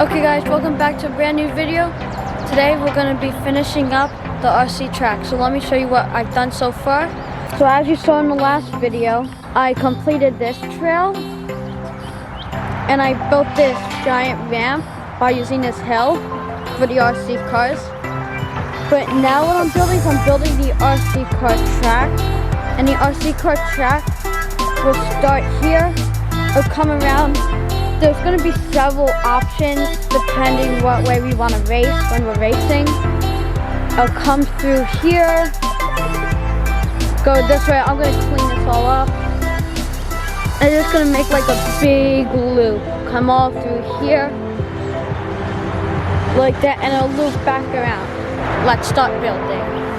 Okay guys, welcome back to a brand new video. Today we're going to be finishing up the RC track. So let me show you what I've done so far. So as you saw in the last video, I completed this trail and I built this giant ramp by using this hill for the RC cars. But now what I'm building is I'm building the RC car track, and the RC car track will start here, it'll come around. There's going to be several options depending what way we want to race when we're racing. It'll come through here, go this way. I'm going to clean this all up. And it's just going to make like a big loop, come all through here like that, and it'll loop back around. Let's start building.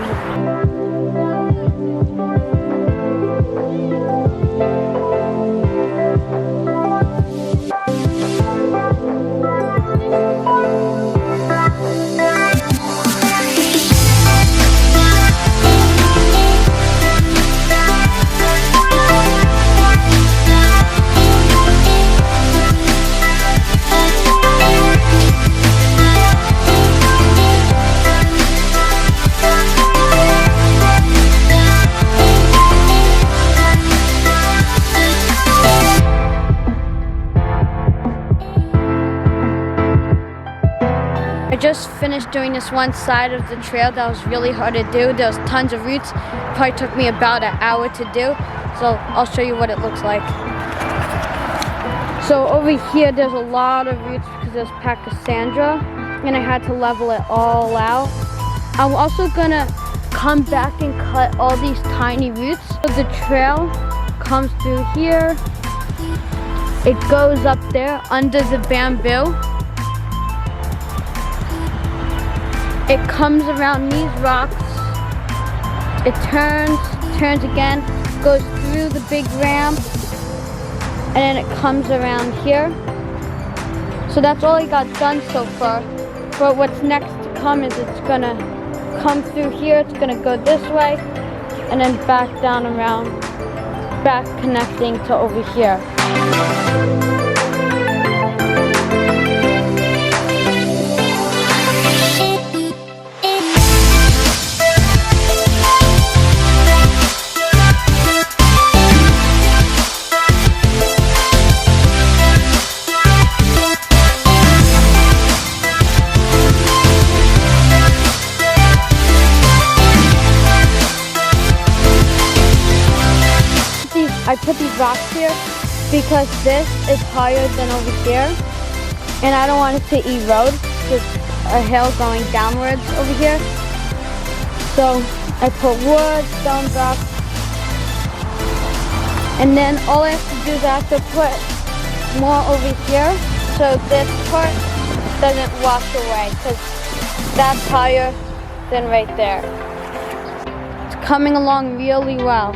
I just finished doing this one side of the trail that was really hard to do. There was tons of roots. Probably took me about an hour to do. So I'll show you what it looks like. So over here there's a lot of roots because there's Pachysandra, and I had to level it all out. I'm also gonna come back and cut all these tiny roots. So the trail comes through here. It goes up there under the bamboo. It comes around these rocks, it turns again, goes through the big ramp, and then it comes around here. So that's all I got done so far. But what's next to come is it's gonna come through here, it's gonna go this way, and then back down around, back connecting to over here. I put these rocks here because this is higher than over here, and I don't want it to erode. There's a hill going downwards over here. So I put wood, stone rocks, and then all I have to do is I have to put more over here so this part doesn't wash away, because that's higher than right there. It's coming along really well.